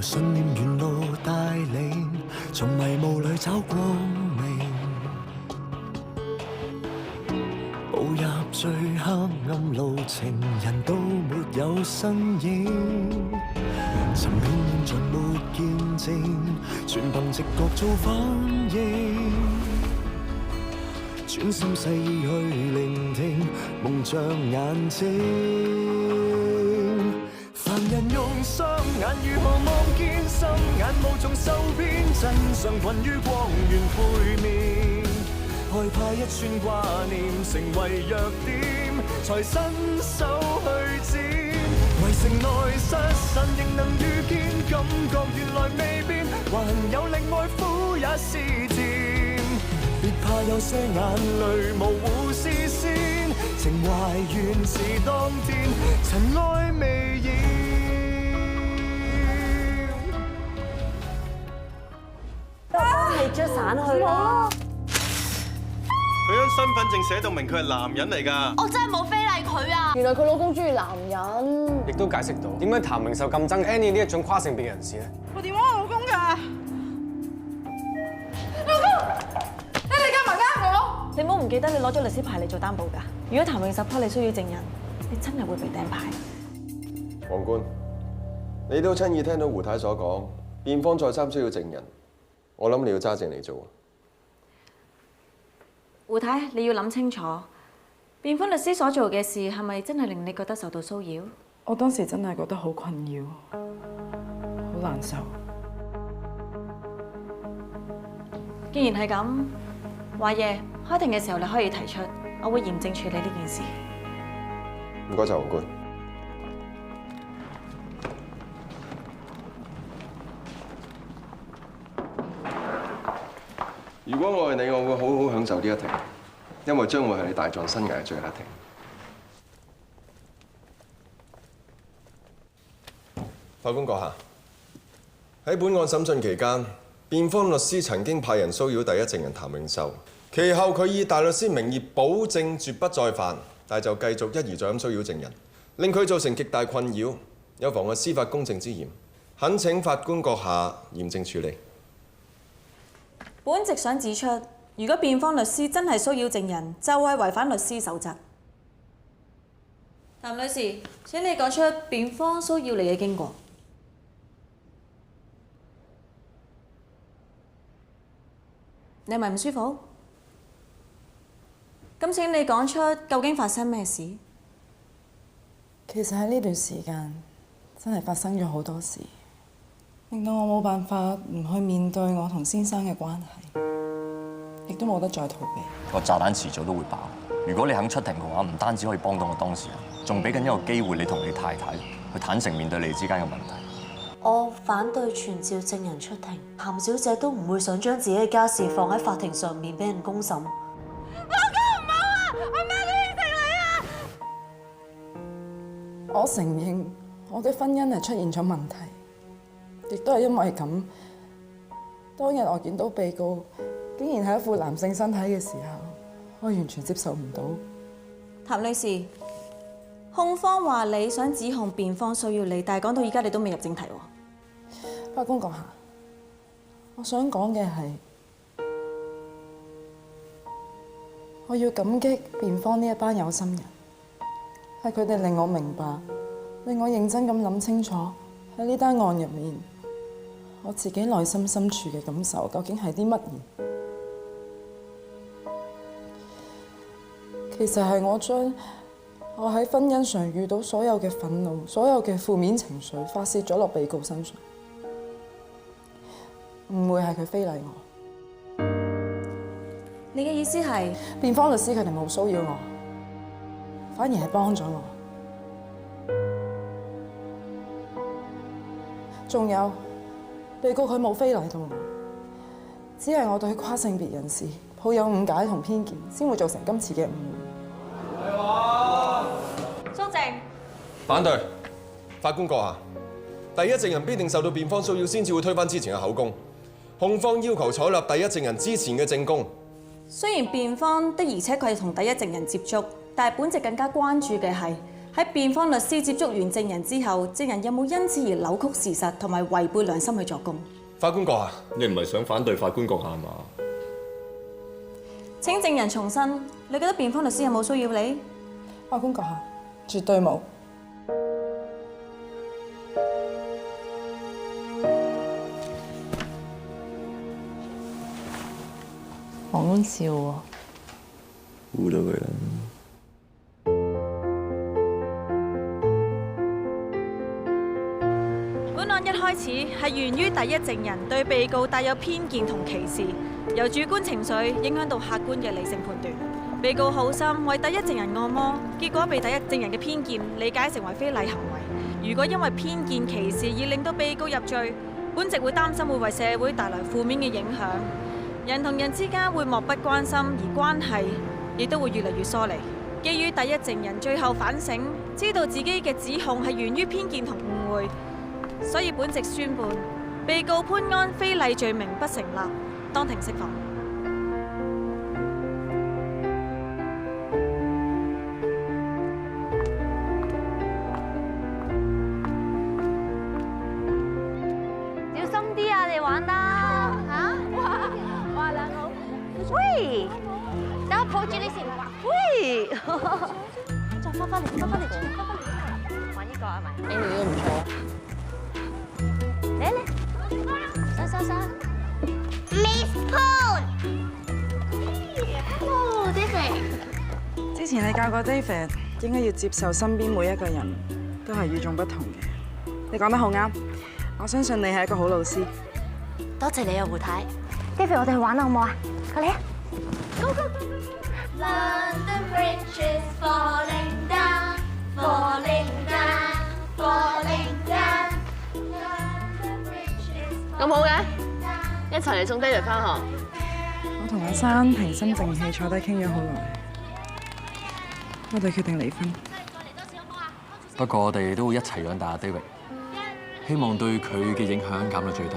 由信念沿路帶領，從迷霧裏找光明。步入最黑暗路程，人都沒有身影。尋遍現場沒見證，全憑直覺做反應。專心細意去聆聽，蒙着眼睛。凡人用雙眼如何望見心眼無從受騙，真相困於光源背面。害怕一串掛念成為弱點，才伸手去剪。為城內失神仍能遇見，感覺原來未變，還有另外苦也是甜。別怕有些眼淚模糊視線，情懷原是當天，塵埃未染。你着散去啦！佢張身份證寫到明佢係男人嚟㗎。我真係冇非禮佢啊！原來佢老公中意男人，亦都解釋到點解譚詠秀咁憎 Annie 呢一種跨性別人士咧？我電話我老公㗎。老公，你哋夾埋呃我！你唔好唔記得你攞咗律師牌嚟做擔保㗎。如果譚詠秀批你騷擾證人，你真係會被釘牌。黃官，你都親耳聽到胡太所講，辯方再三需要證人，我諗你要揸正嚟做。胡太，你要諗清楚，辯方律師所做嘅事係咪真係令你覺得受到騷擾？我當時真係覺得好困擾，好難受。既然係咁，華爺開庭嘅時候你可以提出，我會嚴正處理呢件事。唔該，黃官。如果我係你，我會好好享受呢一庭，因為將會係你大狀生涯嘅最後一庭。法官閣下，喺本案審訊期間，辯方律師曾經派人騷擾第一證人譚詠秀，其後佢以大律師名義保證絕不再犯，但就繼續一而再咁騷擾證人，令佢造成極大困擾，有妨礙司法公正之嫌，懇請法官閣下嚴正處理。本席想指出，如果辯方律師真係騷擾證人，就係違反律師守則。譚女士，請你講出辯方騷擾你嘅經過。你係咪唔舒服？咁請你講出究竟發生咩事？其實喺呢段時間真係發生咗好多事，令到我冇辦法唔去面對我同先生嘅關係，亦都冇得再逃避。個炸彈遲早都會爆。如果你肯出庭嘅話，唔單止可以幫到我當事人，仲俾緊一個機會你同你太太去坦誠面對你哋之間嘅問題。我反對傳召證人出庭。譚小姐都唔會想將自己嘅家事放喺法庭上面俾人公審。老公唔好啊！我咩都應承你啊！我承認我嘅婚姻係出現咗問題，亦都係因為咁。當日我見到被告竟然係一副男性身體嘅時候，我完全接受唔到。譚女士，控方話你想指控辯方騷擾你，但係講到而家你都未入正題喎。法官閣下，我想講嘅係，我要感激辯方呢一班有心人，係佢哋令我明白，令我認真咁諗清楚喺呢單案入面，我自己內心深處嘅感受究竟係啲乜嘢？其實係我將我喺婚姻上遇到所有嘅憤怒、所有嘅負面情緒發泄咗落被告身上，唔會係佢非禮我。你嘅意思係？辯方律師佢哋冇騷擾我，反而係幫咗我。仲有，被告佢冇非禮到我，只係我對跨性別人士抱有誤解同偏見，先會造成今次嘅誤會。係嘛？蘇靜，反對。法官閣下，第一證人必定受到辯方騷擾，先至會推翻之前嘅口供。控方要求採納第一證人之前嘅證供。雖然辯方的而且確係同第一證人接觸，但係本席更加關注嘅係喺辯方律師接觸完證人之後，證人有冇因此而扭曲事實同埋違背良心去作供？法官閣下，你唔係想反對法官閣下嘛？請證人重申，你覺得辯方律師有冇騷擾你？法官閣下，絕對冇。黃官笑喎，估到佢啦。本案一開始係源於第一證人對被告帶有偏見同歧視，由主觀情緒影響到客觀嘅理性判斷。被告好心為第一證人按摩，結果被第一證人嘅偏見理解成為非禮行為。如果因為偏見歧視而令到被告入罪，本席會擔心會為社會帶來負面嘅影響。人同人之間會漠不關心，而關係亦都會越嚟越疏離。基於第一證人最後反省，知道自己嘅指控係源於偏見同誤會，所以本席宣判被告潘安非禮罪名不成立，當庭釋放。小心啲啊！你玩得嚇？哇兩好，喂，等我抱住你先。喂，再翻返嚟，翻返嚟，玩呢個係咪 Annie 都唔錯。嚟，收。Miss Paul， Hello David。之前你教過 David 應該要接受身邊每一個人都係與眾不同嘅。你講得好啱，我相信你係一個好老師。多謝你啊，胡太。 David， 我哋去玩啦，好唔好啊？過嚟啊 ！Go go go！ London Bridge is falling down, falling down, falling down. 咁好嘅，一齊嚟送 David 返學。我同阿珊平心靜氣坐低傾咗好耐，我哋決定離婚。不過我哋都會一齊養大阿 David， 希望對佢嘅影響減到最低。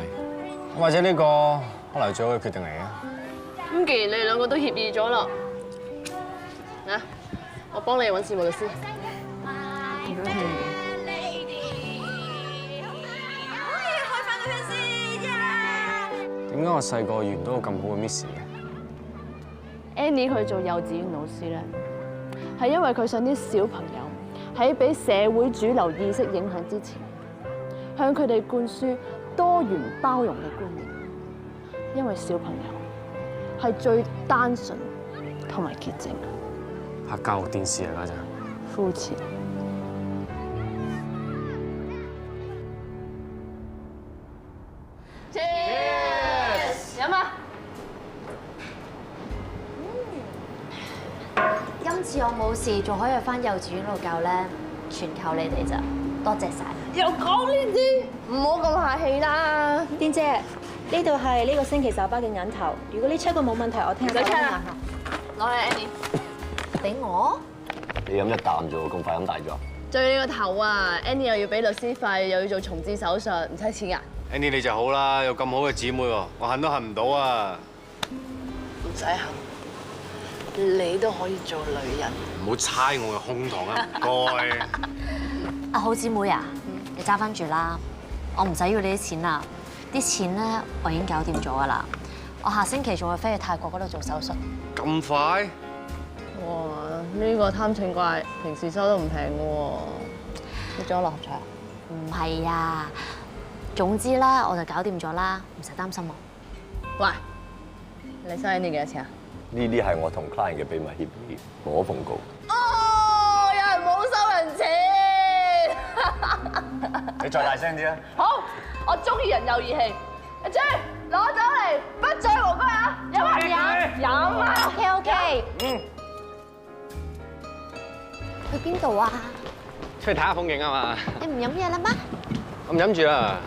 或者呢個可能係最好嘅決定嚟嘅。咁既然你哋兩個都協議咗啦，嗱，我幫你揾事務律師。如果係點解我細個遇唔到個咁好嘅 Miss 嘅 Annie 佢做幼稚園老師咧，係因為佢想啲小朋友喺俾社會主流意識影響之前，向佢哋灌輸多元包容嘅觀念。因為小朋友係最單純同埋潔淨。拍教育電視嚟㗎咋？膚淺。Cheers！ 飲啊！今次我冇事，仲可以翻幼稚園度教咧，全靠你哋咋，多謝晒。又講呢啲，唔好咁客氣啦。癲姐，呢度係呢個星期酒吧嘅引頭。如果呢7個冇問題，我聽日就唔使 check 啦。攞去 Annie。俾我？你飲一啖啫喎，咁快飲大咗？對你個頭啊 ，Annie 又要俾律師費，又要做重置手術，唔使錢㗎。Annie 你就好啦，有咁好嘅姊妹喎，我恨都恨唔到啊！唔使恨，你都可以做女人。唔好猜我嘅胸膛啊，唔該。阿好姊妹啊，你揸翻住啦，我唔使要你啲錢啦，啲錢咧我已經搞掂咗㗎啦，我下星期仲會飛去泰國嗰度做手術。咁快？哇！呢個貪錢怪，平時收得唔平嘅喎。你仲有6合彩？唔係啊，總之咧我就搞掂咗啦，唔使擔心我。喂，你收 Annie 幾多錢啊？呢啲係我同 client 嘅秘密協議，無可奉告。哦，有人冇收人錢。你再大聲啲啊！好，我中意人有義氣。阿姐，攞酒嚟，不醉無歸啊！飲啊飲啊 OK。去邊度啊？出去睇下風景啊嘛。你唔飲嘢啦咩？我唔飲住啦。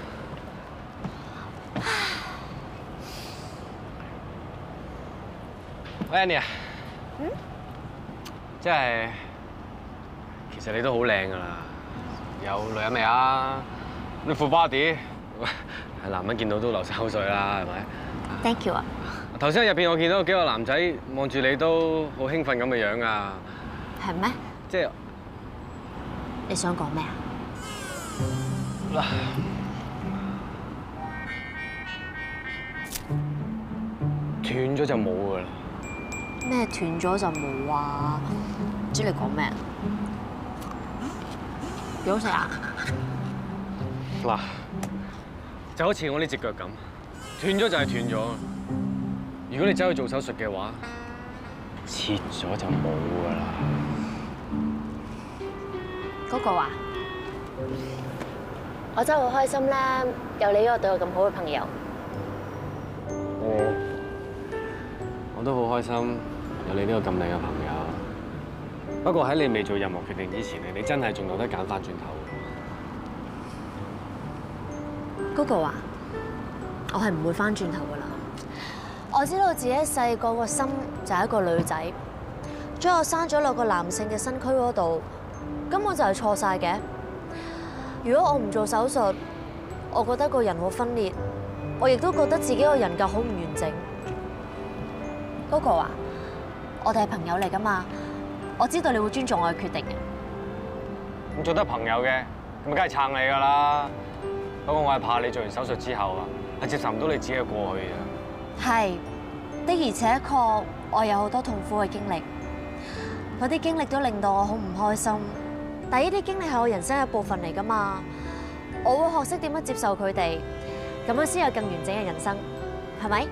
喂 Annie 啊，即係其實你都好靚噶啦，有女人味啊，你副 body，男人見到都流晒口水啦，係咪 ？Thank you 啊！頭先喺入邊我見到幾個男仔望住你都好興奮咁嘅樣啊！係咩？即係你想講咩啊？斷咗就冇㗎啦。咩斷咗就冇啊？唔知你講咩？幾好食啊？嗱，就好似我呢隻腳咁，斷咗就係斷咗。如果你走去做手術嘅話，切咗就冇㗎啦。嗰個啊，我真係好開心咧，有你呢個對我咁好嘅朋友。我都好開心有你呢個咁靚嘅朋友。不過喺你未做任何決定之前，你真係仲有得揀翻轉頭。嗰個啊，我係唔會翻轉頭噶啦。我知道自己細個個心就係一個女仔，將我生咗落個男性嘅身軀嗰度，根本就係錯晒嘅。如果我唔做手術，我覺得個人好分裂，我亦都覺得自己個人格好唔完整。嗰個啊，我哋係朋友嚟噶嘛，我知道你會尊重我嘅決定嘅。咁做得朋友嘅，咁梗係撐你噶啦。不過我係怕你做完手術之後啊，係接受唔到你自己嘅過去啊。係的，而且確我有好多痛苦嘅經歷，嗰啲經歷都令到我好唔開心。但係呢啲經歷係我人生一部分嚟噶嘛，我會學識點樣接受佢哋，咁樣先有更完整嘅人生，係咪？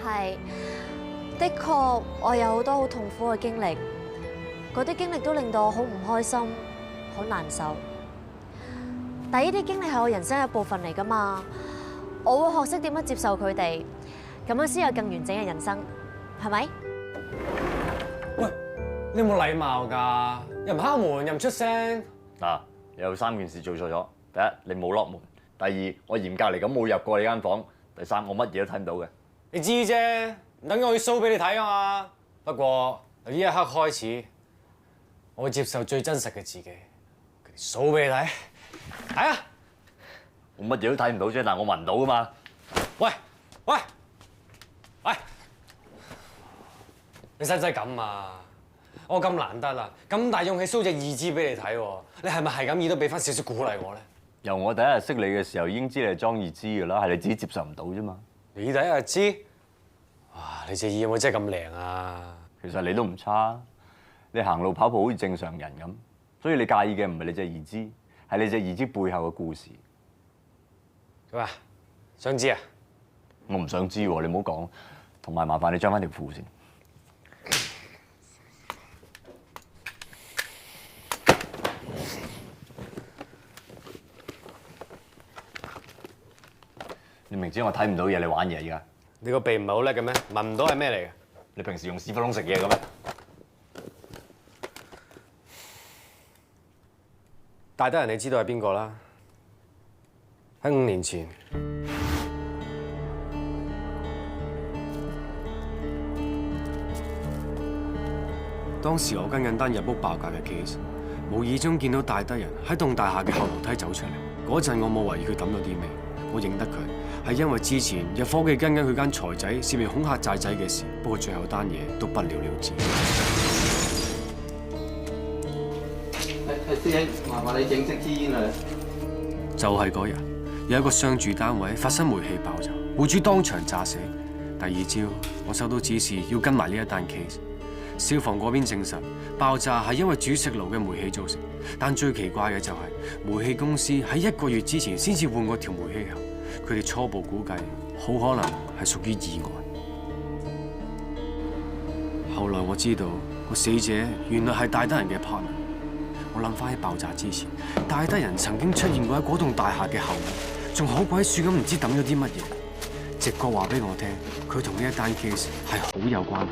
係的確，我有好多好痛苦嘅經歷，嗰啲經歷都令到我好唔開心，好難受。但係呢啲經歷係我人生一部分嚟噶嘛，我會學識點樣接受佢哋，咁樣先有更完整嘅人生，係咪？喂，你有冇禮貌㗎？又唔敲門，又唔出聲。嗱，有3件事做錯咗。第一，你冇落門；第二，我嚴格嚟講冇入過你間房；第三，我乜嘢都睇唔到嘅。你知啫，唔等我去 show 俾你睇啊嘛。不過由呢一刻開始，我會接受最真實嘅自己，show 俾你睇。睇啊！我乜嘢都睇唔到啫，但係我聞到噶嘛。喂喂喂，你使唔使咁啊？我咁難得啦，咁大勇氣 show 隻義肢俾你睇喎，你係咪係咁意都俾翻少少鼓勵我咧？由我第一日識你嘅時候已經知你係裝義肢㗎啦，係你自己接受唔到啫嘛。你第一日知？哇！你隻耳有冇真係咁靈啊？其實你都唔差，你行路跑步好似正常人咁，所以你介意嘅唔係你隻義肢，係你隻義肢背後嘅故事。咁啊，想知啊？我唔想知喎，你唔好講。同埋麻煩你將翻條褲先。你明知我睇唔到嘢，你玩嘢而家？你個鼻唔係好叻嘅咩？聞唔到係咩嚟嘅？你平時用屎窟窿食嘢嘅咩？大得人你知道係邊個啦？喺5年前，當時我跟緊單入屋爆格嘅 case，無意中見到大得人喺棟大廈嘅後樓梯走出嚟。嗰陣我冇懷疑佢抌咗啲咩，我認得佢係因為之前有夥計跟緊佢間財仔涉嫌恐嚇債仔嘅事，不過最後單嘢都不了了之。師兄，麻煩你整熄支煙啊！就係嗰日，有一個商住單位發生煤氣爆炸，戶主當場炸死。第二朝，我收到指示要跟埋呢一單 case。消防嗰邊證實爆炸係因為煮食爐嘅煤氣造成，但最奇怪嘅就係煤氣公司喺1個月之前先至換過條煤氣喉，佢哋初步估計好可能係屬於意外。後來我知道個死者原來係大得人嘅 partner。我諗翻喺爆炸之前，大得人曾經出現過喺嗰棟大廈嘅後面，仲好鬼鼠咁唔知抌咗啲乜嘢。直覺話俾我聽，佢同呢一單 case 係好有關係。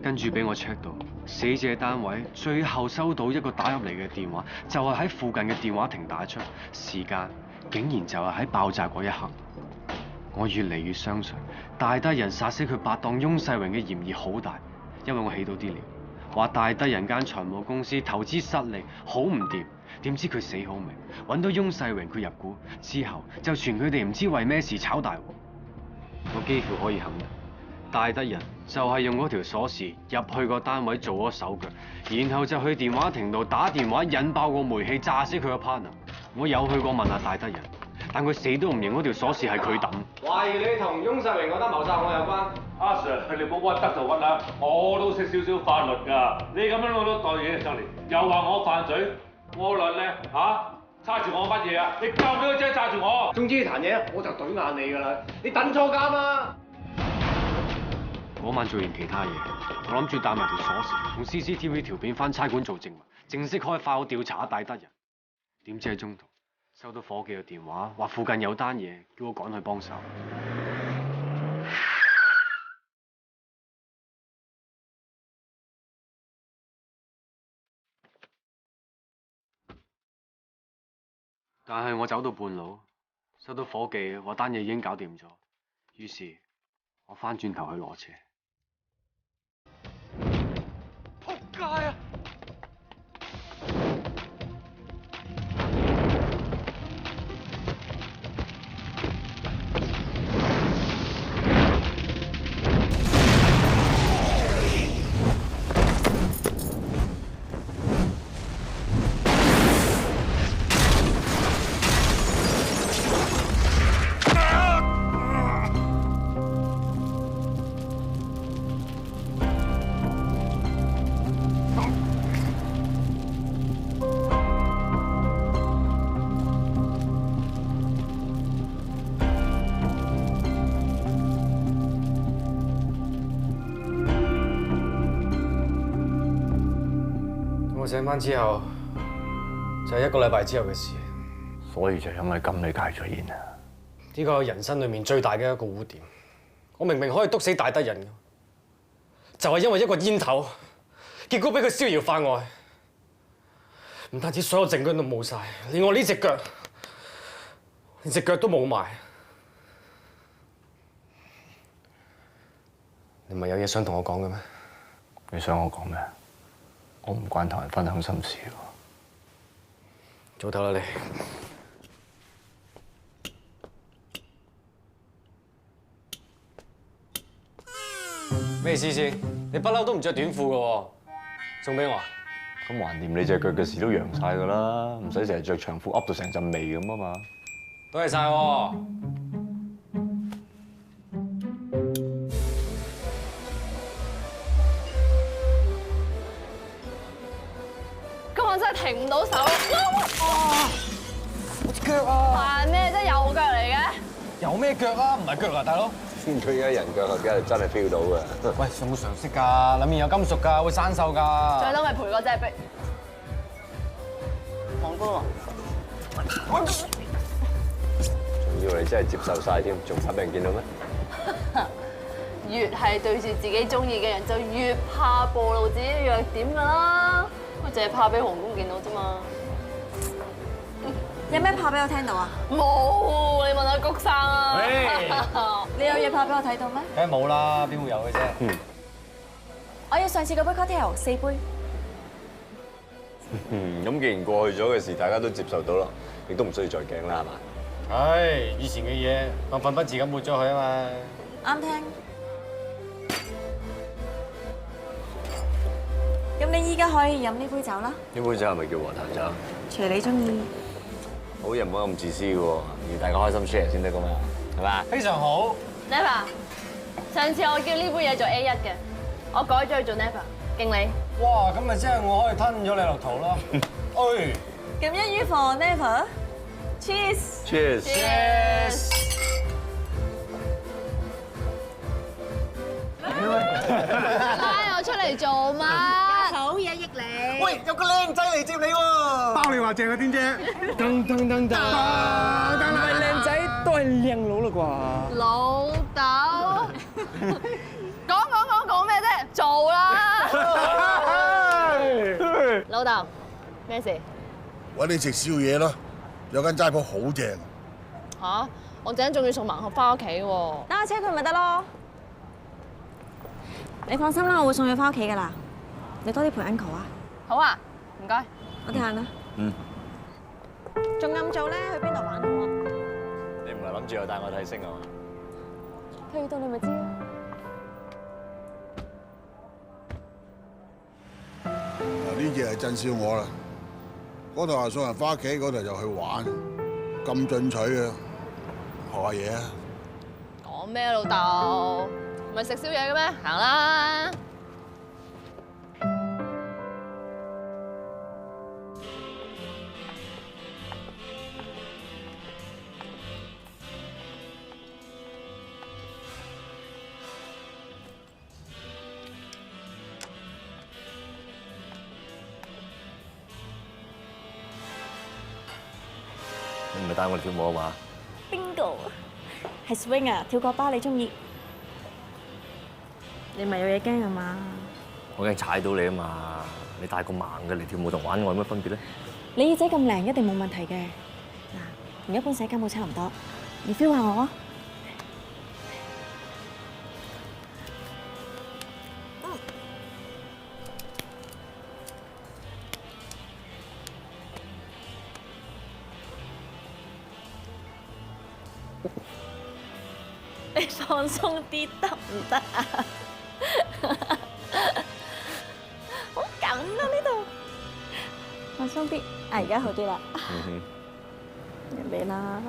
跟住俾我 check 到，死者單位最後收到一個打入嚟嘅電話，就係喺附近嘅電話亭打出，時間竟然就係喺爆炸嗰一刻。我越嚟越相信大德人殺死佢拍檔翁世榮嘅嫌疑好大，因為我起到啲料，話大德人間財務公司投資失利，好唔掂。點知佢死好明，揾到翁世榮佢入股之後，就傳佢哋唔知為咩事炒大鑊。我幾乎可以肯定，大德人就係用嗰條鎖匙入去個單位做咗手腳，然後就去電話亭度打電話引爆個煤氣，炸死佢個 partner。我有去過問下大德人，但佢死都唔認嗰條鎖匙係佢抌。懷疑你同翁世榮嗰單謀殺案有關。阿 Sir， 你唔好屈得就屈啦，我都識少少法律㗎。你咁樣攞多袋嘢上嚟，又話我犯罪，我論咧嚇，揸住我乜嘢啊？你救咗個姐揸住我。總之呢壇嘢我就懟硬你㗎啦，你等錯監啊！嗰晚做完其他嘢，我諗住帶埋條鎖匙同 CCTV 條片返差館做證物，正式開發調查下大德人。點知喺中途收到伙計嘅電話，話附近有單嘢，叫我趕去幫手。但係我走到半路，收到伙計話單嘢已經搞掂咗，於是我返轉頭去攞車。仆街啊！我醒返之後，就係1個禮拜之後嘅事。所以就因為咁你戒咗煙啊？呢個係人生裏面最大嘅一個污點。我明明可以篤死大德人嘅，就係因為一個煙頭，結果俾佢逍遙法外。唔單止所有證據都冇晒，連我呢隻腳，連隻腳都冇埋。你唔係有嘢想同我講嘅咩？你想我講咩？我唔慣同人分享心事喎。早唞啦你。咩意思先？你不嬲都唔着短褲嘅喎，送俾我啊？咁橫掂你隻腳嘅事都揚晒㗎啦，唔使成日着長褲噏到成陣味咁啊嘛。多謝晒喎。停唔到手，我隻腳啊！扮咩啫？右腳嚟嘅？有咩腳啊？唔係腳啊，大佬！佢而家人腳啊，梗係真係 feel 到嘅。喂，有冇常識㗎？裡面有金屬㗎，會生鏽㗎。最多咪賠嗰隻逼黃哥喎。仲以為你真係接受晒添，仲怕俾人見到咩？越係對住自己中意嘅人，就越怕暴露自己嘅弱點㗎啦。我淨係怕俾皇宮見到啫嘛。有咩怕俾我聽到啊？冇，你問下谷生啊。你有嘢怕俾我睇到咩？梗係冇啦，邊會有嘅啫？我要上次嗰杯 cocktail 4杯。咁既然過去咗嘅事，大家都接受到啦，亦都唔需要再驚啦，係嘛？唉，以前嘅嘢，當粉筆字咁抹咗佢啊嘛。啱聽。咁你依家可以飲呢杯酒啦。呢杯酒係咪叫和壇酒？隨你中意。好人唔好咁自私嘅喎，要大家開心 share 先得噶嘛，係嘛？非常好。Never， 上次我叫呢杯嘢做 A1 嘅，我改咗去做 Never， 敬你。哇，咁咪即係我可以吞咗你落肚咯。哎。咁一於 for Never。Cheers。Cheers。Cheers。拉我出嚟做乜？好嘢益你。喂，有個靚仔嚟接你喎！包你話正啊，癲姐！噔噔噔噔，唔係靚仔都係靚佬啦啩？老豆，講咩啫？做啦！老豆，咩事？揾你食宵夜咯，有間齋鋪好正。嚇，我陣間仲要送盲盒翻屋企喎。打車佢咪得咯。你放心啦，我會送佢翻屋企噶啦。你多啲陪 uncle 啊。好啊，唔該。我哋行啦。嗯。仲暗早咧，去邊度玩好啊？你唔係諗住又帶我睇星啊嘛？去到你咪知咯。嗱，呢隻係真笑我啦。嗰度話送人翻屋企，嗰度就去玩，咁進取啊！學下嘢啊！講咩老豆？唔係食宵夜嘅咩？行啦！你唔係帶我哋跳舞啊嘛？ Bingo， 係 swing 啊，跳個巴你中意？你咪有嘢驚啊嘛？我驚踩到你啊嘛！你帶個盲嘅嚟跳舞同玩我有乜分別咧？你耳仔咁靚，一定冇問題嘅。嗱，同一般社交舞差唔多，你 feel 下我啊！你放鬆啲得唔得啊？好緊啊呢度，放鬆啲。啊，而家好啲啦。入嚟啦。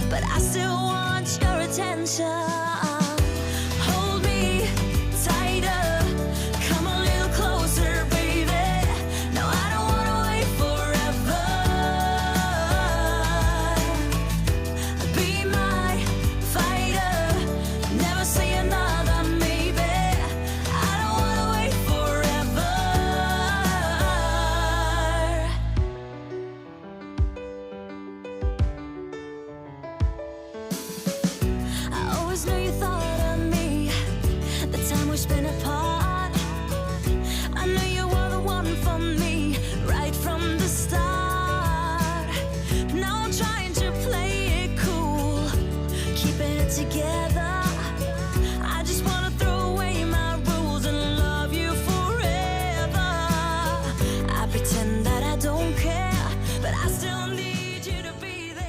But I still want your attention. Hold me tighter, come a little closer, baby. No, I don't wanna wait forever. Be my fighter, never say another maybe. I don't wanna wait forever. I always knew you thought of me, the time we spent apart. I knew you were the one for me, right from the start. Now I'm trying to play it cool, keeping it together. I just wanna throw away my rules and love you forever. I pretend that I don't care, but I still need you to be there.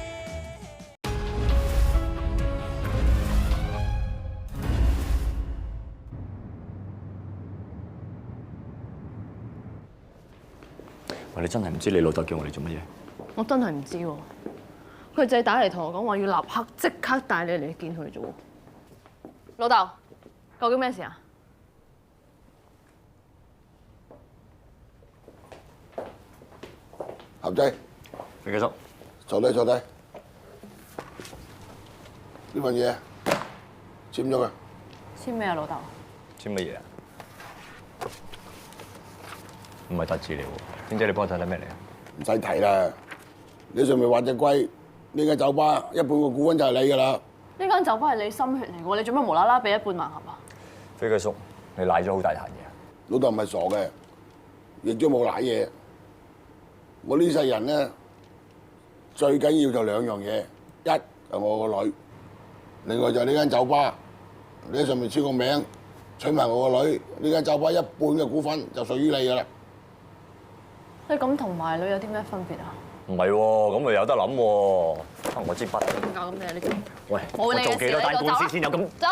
喂，你真係唔知你老豆叫我哋做乜嘢？我真係唔知喎，佢就係打嚟同我講話要立刻即刻帶你嚟見佢啫喎。老豆，究竟咩事啊？合仔，飛機叔，坐低坐低。呢份嘢簽咗佢。簽咩啊，老豆？簽乜嘢啊？唔係特字嚟喎，點解你幫我睇睇咩嚟啊？唔使提啦，你上面畫隻龜，呢間酒吧一半個股份就係你㗎啦。呢間酒吧係你心血嚟喎，你做咩無啦啦俾一半盲盒啊？飛機叔，你賴咗好大壇嘢啊！老豆唔係傻嘅，亦都冇賴嘢。我呢世人咧，最緊要就兩樣嘢，一就我個女，另外就係呢間酒吧。你喺上面簽個名，取埋我個女，呢間酒吧一半嘅股份就屬於你㗎啦。你咁同埋女有啲咩分別啊？唔係喎，咁咪有得諗喎。我支筆。點搞咁嘅呢啲？喂，冇你嘅事我做幾多單官司先有咁？走！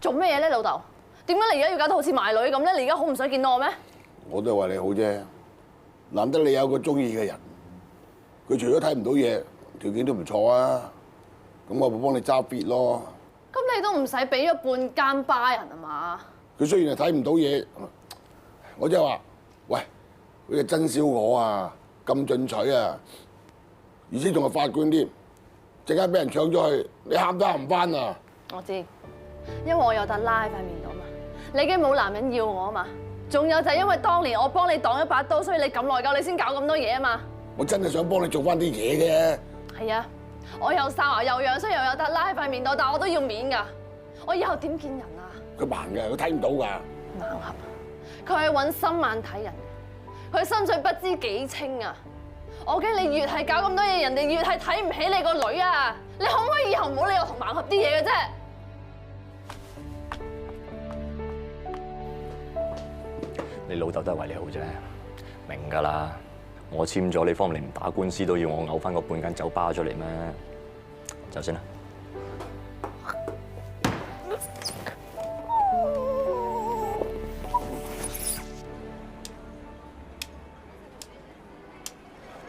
做咩嘢咧，老豆？點解你而家要搞到好似賣女咁咧？你而家好唔想見到我咩？我都係為你好啫，難得你有個中意嘅人，佢除咗睇唔到嘢，條件都唔錯啊。咁我咪幫你揸 fit 咯。咁你都唔使俾咗半間巴人啊嘛？佢雖然係睇唔到嘢，我即係話，喂，佢係真小我啊，咁進取啊，而且仲係法官添，即刻俾人搶咗去，你喊都喊唔翻啊！我知，因為我有笪拉喺塊面度嘛。你已經冇男人要我啊嘛。仲有就係因為當年我幫你擋一把刀，所以你咁內疚，你先搞咁多嘢啊嘛。我真係想幫你做翻啲嘢嘅。係啊，我又哨牙又樣衰，又有笪拉喺塊面度，但我都要面㗎。我以後點見人啊？佢盲嘅，佢睇唔到㗎。盲盒，佢係揾心眼睇人，佢心水不知幾清啊！我驚你越係搞咁多嘢，人哋越係睇唔起你個女啊！你可唔可以以後唔好理我同盲盒啲嘢嘅啫？你老豆都係為你好啫，明㗎啦。我簽咗你方，你唔打官司都要我嘔翻個半間酒吧出嚟咩？走先啦。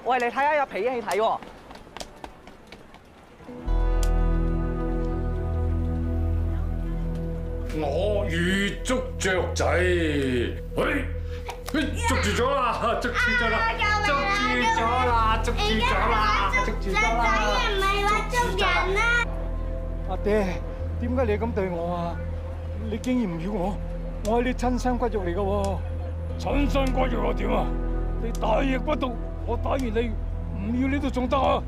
喂，你睇下有皮戲睇喎。我遇捉雀仔，喂，捉住咗啦，捉住咗啦，捉住咗啦，捉住咗啦，捉住咗啦，唔係話捉人啦。阿爹，點解你咁對我啊？你竟然唔要我，我係你親生骨肉嚟噶喎。親生骨肉又點啊？你大逆不道，我打完你唔要你都仲得啊！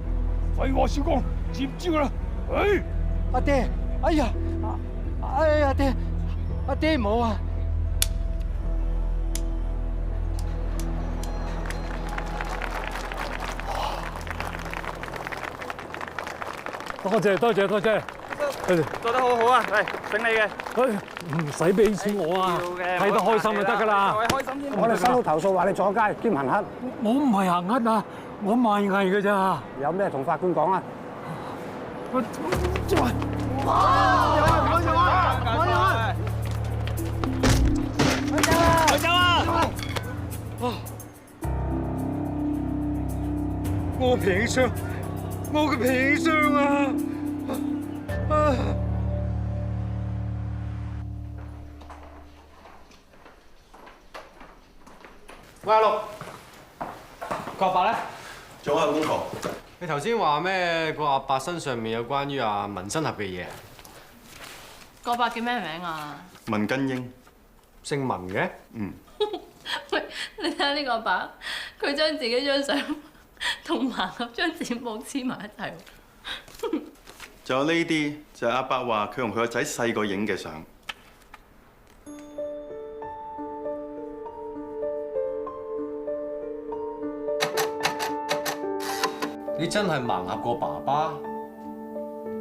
廢話少講，接招啦！哎，阿爹，哎呀！哎呀，爹，阿爹唔好啊！多謝多謝多謝，做得好好啊！嚟，醒你嘅。唔使俾錢我啊，睇得開心就得㗎啦。開心添。我哋收到投訴話你阻街兼行乞。我唔係行乞啊，我賣藝㗎咋。有咩同法官講啊？我走啊！我皮傷，我嘅皮傷啊！喂，阿六，個阿伯咧？做下功課。你頭先話咩？個阿伯身上面有關於阿文新合嘅嘢。個阿伯叫咩名啊？文根英，姓文嘅？嗯。喂，你睇下呢個阿伯，佢將自己張相同盲盒張剪報黐埋一齊。仲有呢啲就係阿伯話佢同佢個仔細個影嘅相。你真係盲盒個爸爸？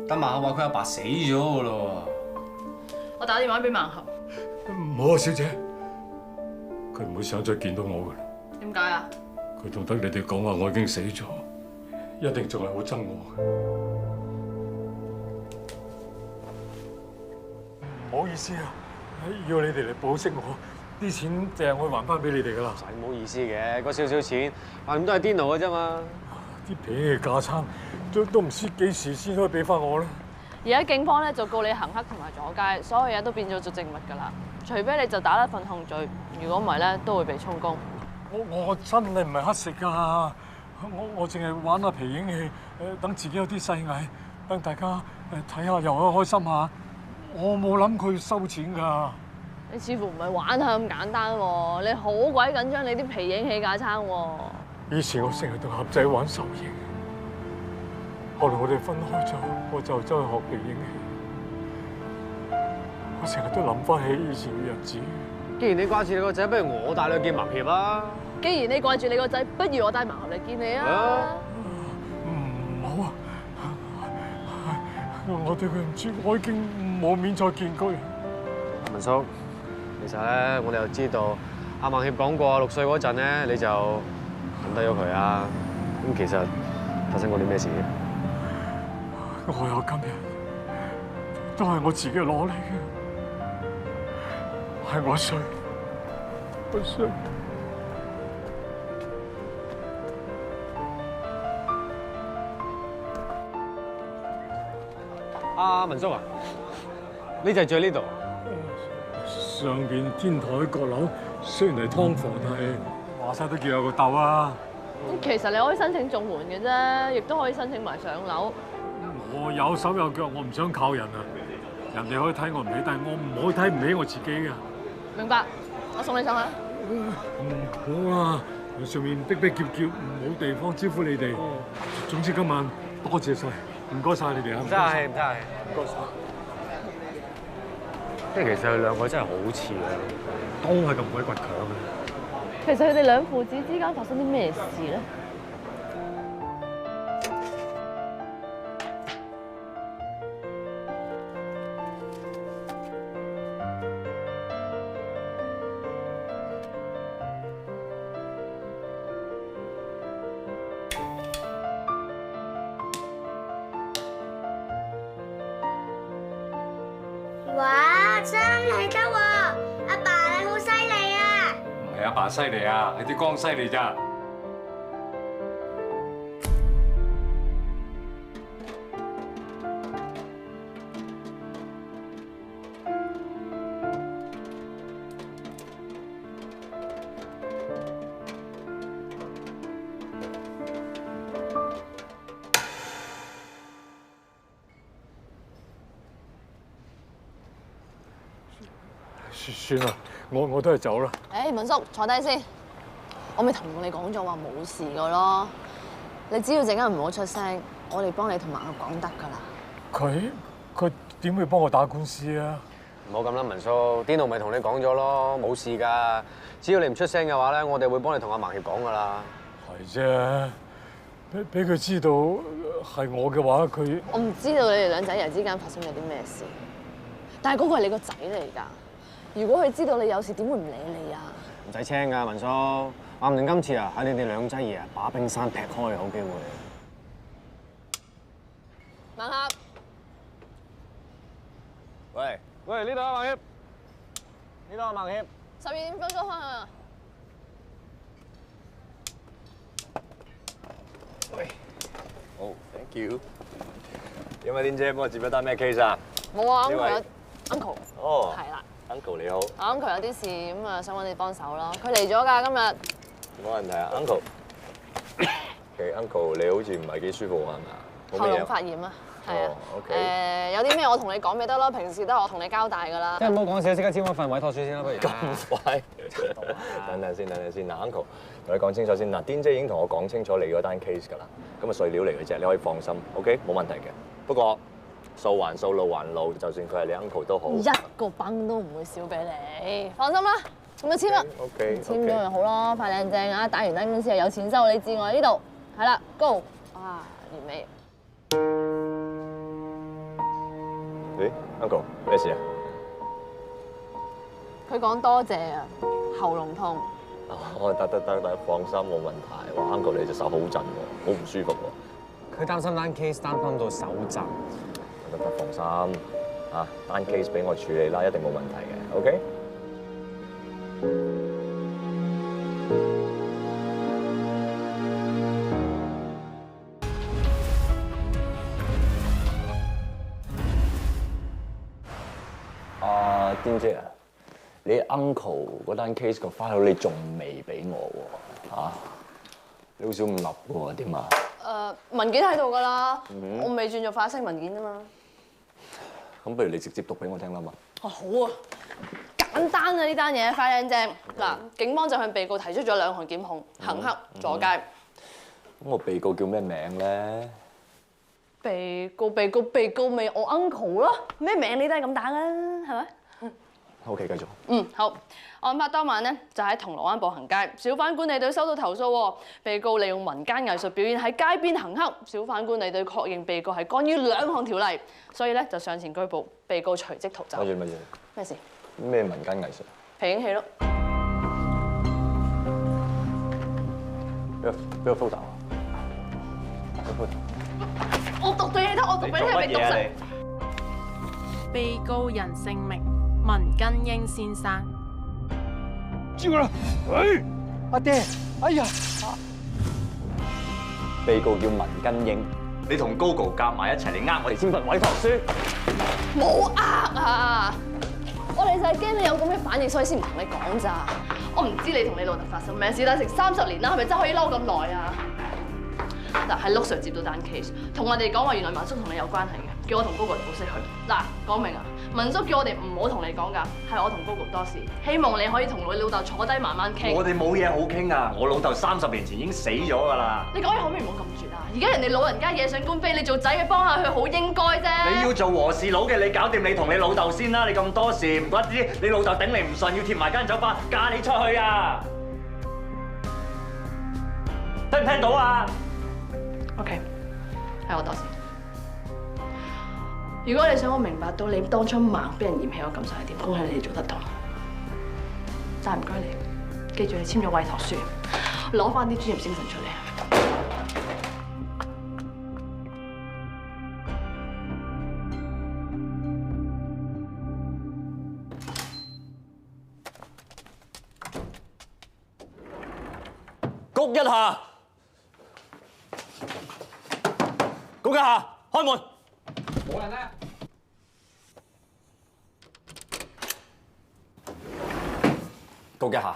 但盲盒話佢阿爸死咗㗎咯喎。我打電話俾盲盒。唔好啊，小姐，佢唔會想再見到我㗎啦。點解啊？佢仲得你哋講話我已經死咗，一定仲係好憎我嘅。唔好意思啊，要你哋嚟保釋我，啲錢就係我還翻俾你哋㗎啦。唔使唔好意思嘅，嗰少少錢，橫掂都係癲佬嘅啫嘛。啲皮嘅架撐都唔知幾時先可以俾翻我咧。而家警方咧就告你行乞同埋阻街，所有嘢都變咗做證物㗎啦。除非你就打一份控罪，如果唔係咧，都會被充公。我真係唔係乞食㗎，我淨係玩下皮影戲，等自己有啲細藝，等大家睇下又開心下。我冇諗佢收錢㗎。你似乎唔係玩下咁簡單喎，你好鬼緊張你啲皮影戲架撐喎。以前我成日同盒仔玩手影，後來我哋分開咗，我就走去學皮影戲。我成日都諗翻起以前嘅日子。既然你掛住你個仔，不如我帶你去見盲協啊！既然你掛住你個仔，不如我帶盲盒嚟見你啊！唔好啊！我對佢唔住，我已經冇面再見佢。文叔，其實咧，我哋又知道阿盲協講過，6歲嗰陣咧，你就抌低咗佢啊。咁其實發生過啲咩事？我有今日，都係我自己攞嚟嘅。係我衰，不衰。阿文叔啊，你就係住喺呢度？上邊天台閣樓雖然係劏房，但係話晒都叫有個竇啊！咁其實你可以申請綜援嘅啫，亦都可以申請埋上樓。我有手有腳，我唔想靠人啊！人哋可以睇我唔起，但係我唔可以睇唔起我自己㗎。明白，我送你上去。唔好啊！上面逼逼夾夾，冇地方招呼你哋。總之今晚多謝晒，唔該晒你哋啊！唔該晒，唔該晒。即係其實佢兩個真係好似啊，都係咁鬼倔強嘅。其實佢哋兩父子之間發生啲咩事咧？哇！真係得喎，阿爸你好犀利啊！唔係阿爸犀利啊，係啲光犀利咋。算啦，我都係走啦。誒，文叔坐低先，我咪同你講咗話冇事噶咯。你只要陣間唔好出聲，我哋幫你同埋佢講得噶啦。佢點會幫我打官司啊？唔好咁啦，文叔，啲路咪同你講咗咯，冇事㗎。只要你唔出聲嘅話咧，我哋會幫你同阿盲協講㗎啦。係啫，俾佢知道係我嘅話，佢我唔知道你哋兩仔爺之間發生咗啲咩事，但係嗰個係你個仔嚟㗎。如果佢知道你有事，點會唔理你啊？唔使青㗎，文叔，話唔定今次啊，喺你哋兩仔爺把冰山劈開嘅好機會。盲俠，喂，呢度啊，盲協，呢度啊，盲協。12點分方向啊！喂，好 ，thank you。點啊，癲姐幫我接咗單咩 case 啊？冇啊，呢位 uncle。哦。係啦。Uncle 你好。uncle 有啲事咁啊，想揾你幫手咯。佢嚟咗㗎今日。冇問題啊，Uncle。Uncle 你好似唔係幾舒服啊，係咪？喉嚨發炎啊，係啊。OK。有啲咩我同你講咪得咯，平時都係我同你交代㗎啦。即係唔好講笑，即刻簽我份委託書先啦，不如。咁快？等陣先嗱 ，Uncle 同你講清楚先嗱，癲姐已經同我講清楚你嗰單 case 㗎啦，咁啊碎料嚟嘅啫，你可以放心 ，OK， 冇問題嘅。不過數還數，路還路，就算佢係你 uncle 都好，一個崩都唔會少俾你，放心啦。咁就簽啦。OK。簽咗咪好咯，快靚正啊！打完單官司又有錢收，你至我呢度係啦 ，Go！ 啊，年尾。咦 ，Uncle 咩事啊？佢講多謝啊，喉嚨痛。哦，得，放心冇問題。哇 ，Uncle 你隻手好震喎，好唔舒服喎。佢擔心單 case 擔心到手震。得，放心。啊，單 case 俾我處理啦，一定冇問題嘅。OK。癲姐啊，你 uncle 嗰單 case 個 file 你仲未俾我喎，嚇？你好少咁立喎，點啊？文件喺度㗎啦，我未轉做化式文件啫嘛。咁不如你直接讀俾我聽啦嘛。哦，好啊，簡單啊呢單嘢，快靚正。嗱，警方就向被告提出咗2項檢控：行乞、阻街。咁個被告叫咩名咧？被告咪我 uncle 咯，咩名你都係咁打啦，係咪？OK， 繼續。好。案發當晚咧，就喺銅鑼灣步行街，小販管理隊收到投訴喎，被告利用民間藝術表演喺街邊行乞，小販管理隊確認被告係干於2項條例，所以咧就上前拘捕，被告隨即逃走。乜嘢？咩事？咩民間藝術？皮影戲咯。俾個 photo 啊！我讀俾你聽，我讀俾你聽，係咪讀實？被告人姓名：文根英先生。知我啦，喂，阿爹，哎呀！被告叫文根英，你同 Gogo 夾埋一齊嚟呃我哋簽份委託書？冇呃啊！我哋就係驚你有咁嘅反應，所以先唔同你講咋。我唔知你同你老豆發生咩事，但係成30年啦，係咪真係可以嬲咁耐啊？嗱，係陸 Sir 接到單 case， 同我哋講話原來文叔同你有關係嘅，叫我同 Gogo 保釋佢。嗱，講明啊，文叔叫我哋唔好同你講㗎，係我同 Gogo 多事，希望你可以同你老豆坐低慢慢傾。我哋冇嘢好傾啊！我老豆30年前已經死咗㗎啦。你講嘢可唔可以唔好咁絕啊？而家人哋老人家惹上官非，你做仔嘅幫下佢好應該啫。你要做和事佬嘅，你搞掂你同你老豆先啦！你咁多事，唔怪之你老豆頂你唔順，要貼埋間酒吧嫁你出去啊！聽唔聽到啊 ？OK， 係我多事。如果你想我明白到你當初盲俾人嫌棄我感受係點，恭喜你做得到。但係唔該你，記住你簽咗委託書，攞翻啲專業精神出嚟。谷一下，谷一下，開門。冇人咧。谷一下，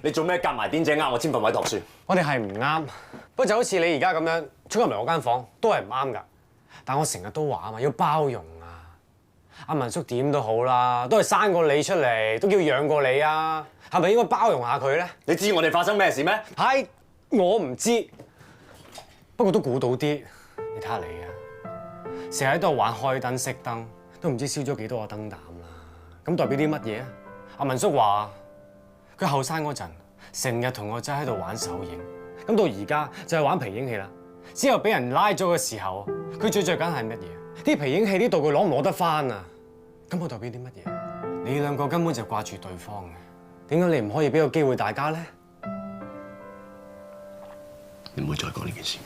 你做咩夾埋癲姐呃我簽份委託書？我哋係唔啱，不過就好似你而家咁樣衝入嚟我間房，都係唔啱㗎。但我成日都話啊嘛，要包容啊。阿文叔點都好啦，都係生過你出嚟，都叫養過你啊，係咪應該包容下佢咧？你知我哋發生咩事咩？係，我唔知，不過都估到啲。你睇下你啊，成日喺度玩開燈熄燈，都唔知燒咗幾多個燈膽啦。咁代表啲乜嘢啊？阿文叔話佢後生嗰陣成日同個仔喺度玩手影，咁到而家就係玩皮影戲啦。之後俾人拉咗嘅時候，佢最着緊係乜嘢？啲皮影戲啲道具攞唔攞得翻啊？咁我代表啲乜嘢？你兩個根本就掛住對方嘅，點解你唔可以俾個機會大家咧？你唔好再講呢件事。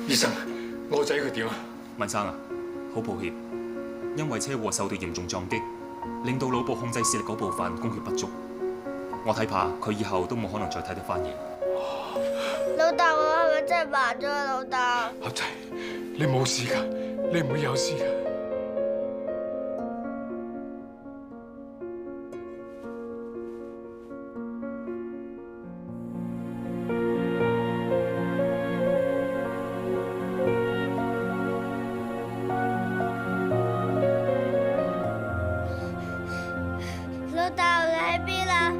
醫生，我個仔佢點啊？文生啊，好抱歉，因為車禍受到嚴重撞擊，令到腦部控制視力嗰部分供血不足。我睇怕佢以後都冇可能再睇得翻嘢。老豆，我係咪真係盲咗啊？老豆，阿仔，你冇事㗎，你唔會有事㗎。老豆，你喺邊啊？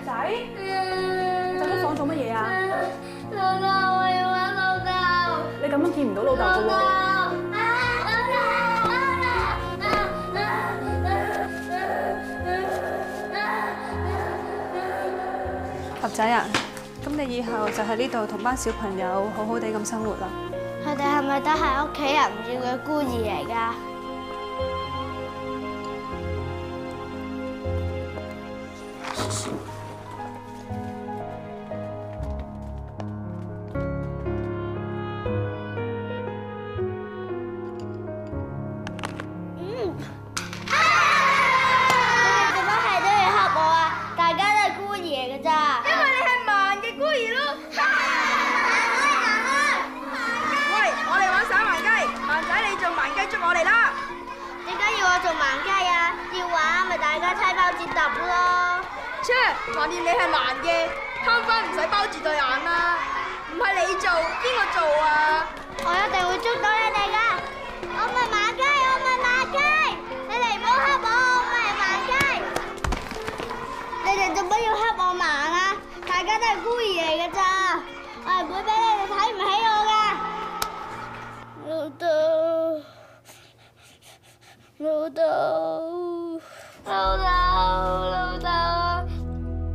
仔，你走咗房做乜嘢啊？老豆，我要揾老豆。你咁樣見唔到老豆㗎喎。合仔啊，咁你以後就喺呢度同班小朋友好好地咁生活啦。佢哋係咪都係屋企人唔要嘅孤兒嚟㗎？橫掂你係盲嘅，貪翻唔使包住對眼啦。唔係你做，邊個做啊？我一定會捉到你哋㗎。我唔係盲雞，我唔係盲雞，你哋唔好恰我，我唔係盲雞。你哋做乜要恰我盲啊？大家都係孤兒嚟㗎咋，我係唔會俾你哋睇唔起我㗎。老豆，老豆，老豆，老豆。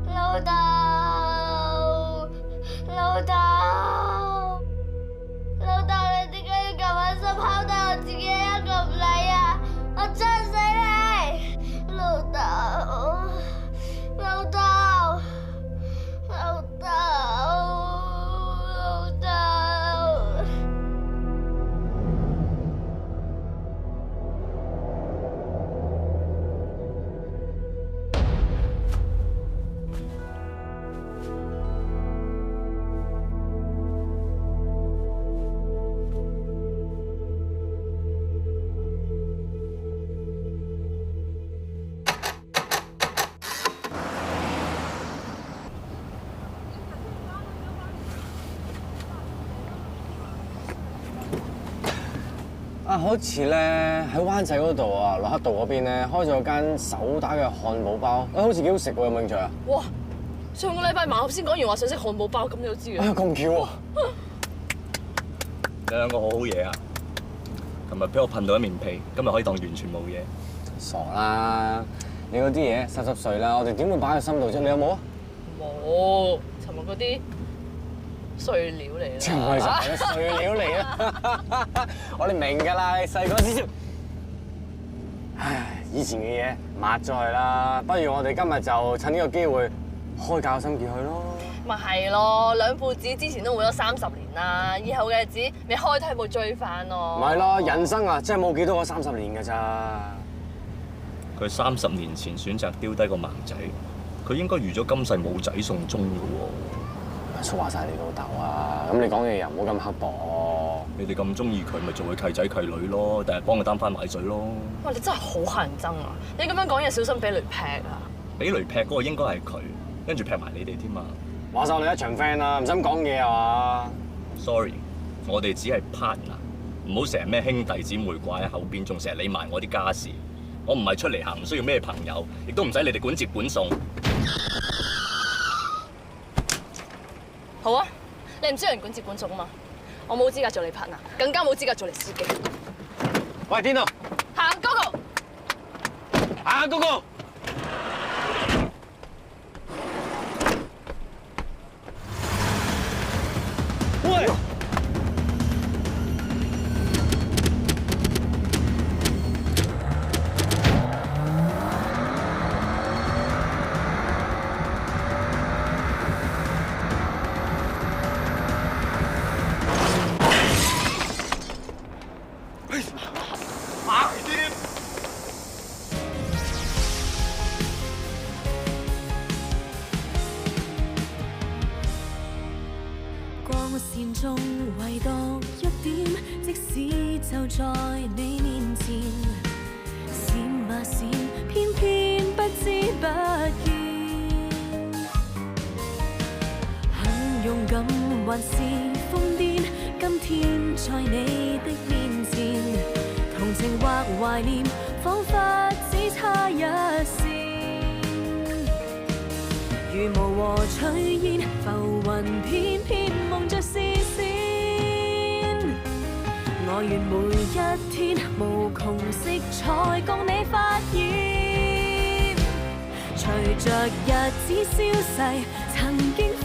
老豆，老豆，老豆，你點解要咁狠心拋低我自己一個唔理啊？我憎死你！啊，好似咧喺灣仔嗰度啊，駱克道嗰邊咧開咗間手打嘅漢堡包，好似幾好食喎，有冇興趣啊？哇！上個禮拜馬合先講完話想食漢堡包，咁你都知嘅。哎呀，咁巧喎！你兩個好好嘢啊！琴日俾我噴到一面皮，今日可以當完全冇嘢。傻啦！你嗰啲嘢濕碎啦，我哋點會擺喺心度啫？你有冇啊？冇，尋日嗰啲碎料嚟啦。真係嘅碎料嚟啊！我哋明㗎啦，你細個先。唉，以前嘅嘢抹咗佢啦，不如我哋今日就趁呢個機會開教心結佢咯。咪係咯，兩父子之前都活咗30年啦，以後嘅日子咪開梯冇追翻咯。唔係咯，人生啊，真係冇幾多個30年㗎咋。佢30年前選擇丟低個盲仔，佢應該預咗今世冇仔送終㗎喎。粗話晒你老豆啊！咁你講嘢又唔好咁刻薄。你哋咁中意佢，咪做佢契仔契女咯，第日幫佢擔翻買水咯。哇！你真係好乞人憎啊！你咁樣講嘢小心俾雷劈啊！俾雷劈嗰個應該係佢，跟住劈埋你哋添嘛。話晒我哋一場 friend 啦，唔使咁講嘢啊嘛。Sorry， 我哋只係 partner， 唔好成日咩兄弟姊妹掛喺後邊，仲成日理埋我啲家事。我唔係出嚟行，唔需要咩朋友，亦都唔使你哋管接管送。好啊，你唔需要人管接管送啊嘛。我冇資格做你 partner， 更加冇資格做你司機。喂，天啊！行 ，Go！ 行 ，Go！ 喂！線中唯獨一點，即使就在你面前，閃啊閃，偏偏不知不見。很勇敢還是瘋癲，今天在你的面前，同情或懷念，彷彿只差一線。如霧和炊煙，浮雲偏偏蒙着視線。我願每一天無窮色彩共你發現，隨着日子消逝，曾經